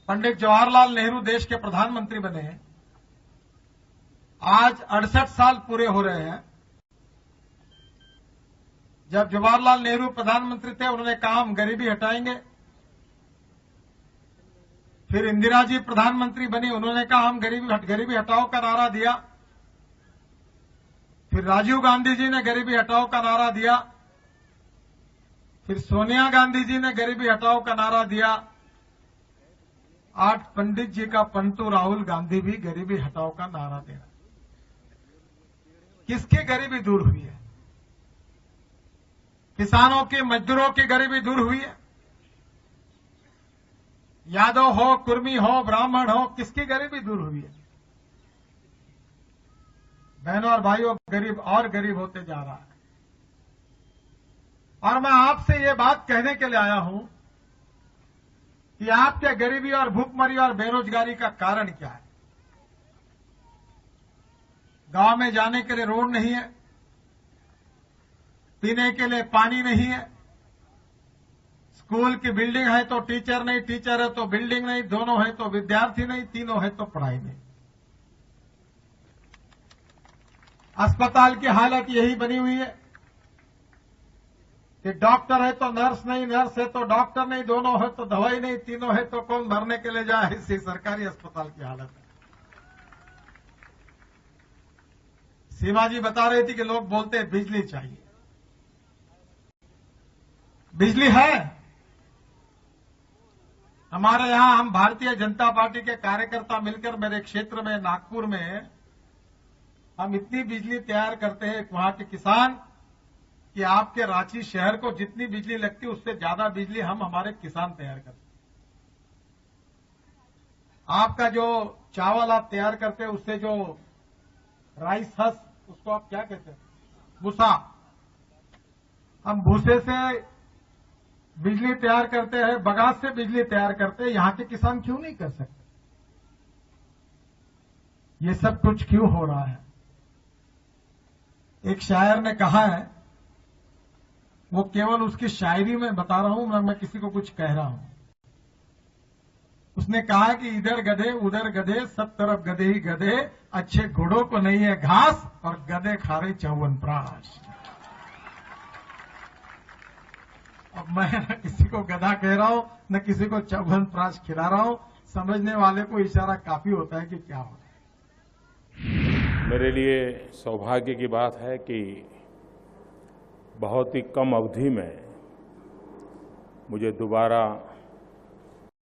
पंडित जवाहरलाल नेहरू देश के प्रधानमंत्री बने हैं। आज 68 साल पूरे हो रहे हैं। जब जवाहरलाल नेहरू प्रधानमंत्री थे, उन्होंने कहा हम गरीबी हटाएंगे। फिर इंदिरा जी प्रधानमंत्री बनी, उन्होंने कहा हम गरीबी हटाओ का नारा दिया। फिर राजीव गांधी जी ने गरीबी हटाओ का नारा दिया। फिर सोनिया गांधी जी ने गरीबी हटाओ का नारा दिया। आज पंडित जी का पंतु राहुल गांधी भी गरीबी हटाओ का नारा दे रहा। किसकी गरीबी दूर हुई है? किसानों की, मजदूरों की गरीबी दूर हुई है? यादव हो, कुर्मी हो, ब्राह्मण हो, किसकी गरीबी दूर हुई है? बहनों और भाइयों, गरीब और गरीब होते जा रहा है। और मैं आपसे ये बात कहने के लिए आया हूं कि आपके गरीबी और भूखमरी और बेरोजगारी का कारण क्या है? गांव में जाने के लिए रोड नहीं है, पीने के लिए पानी नहीं है, स्कूल की बिल्डिंग है तो टीचर नहीं, टीचर है तो बिल्डिंग नहीं, दोनों है तो विद्यार्थी नहीं, तीनों है तो पढ़ाई नहीं। अस्पताल की हालत यही बनी हुई है कि डॉक्टर है तो नर्स नहीं, नर्स है तो डॉक्टर नहीं, दोनों है तो दवाई नहीं, तीनों है तो कौन मरने के लिए जाए। इसी सरकारी अस्पताल की हालत है। सीमा जी बता रही थी कि लोग बोलते हैं बिजली चाहिए। बिजली है हमारे यहां। हम भारतीय जनता पार्टी के कार्यकर्ता मिलकर मेरे क्षेत्र में, नागपुर में, हम इतनी बिजली तैयार करते हैं वहां के किसान कि आपके रांची शहर को जितनी बिजली लगती है उससे ज्यादा बिजली हम हमारे किसान तैयार करते हैं। आपका जो चावल आप तैयार करते हैं उससे जो राइस हस, उसको आप क्या कहते हैं, भूसा, हम भूसे से बिजली तैयार करते हैं, बगास से बिजली तैयार करते हैं। यहां के किसान क्यों नहीं कर सकते? ये सब कुछ क्यों हो रहा है? एक शायर ने कहा है, वो केवल उसकी शायरी में बता रहा हूं, मैं किसी को कुछ कह रहा हूं। उसने कहा कि इधर गधे उधर गधे, सब तरफ गधे ही गधे, अच्छे घोड़ों को नहीं है घास और गधे खा रहे च्यवनप्राश। अब मैं न किसी को गधा कह रहा हूं, न किसी को च्यवनप्राश खिला रहा हूं। समझने वाले को इशारा काफी होता है कि क्या हो रहा है। मेरे लिए सौभाग्य की बात है कि बहुत ही कम अवधि में मुझे दोबारा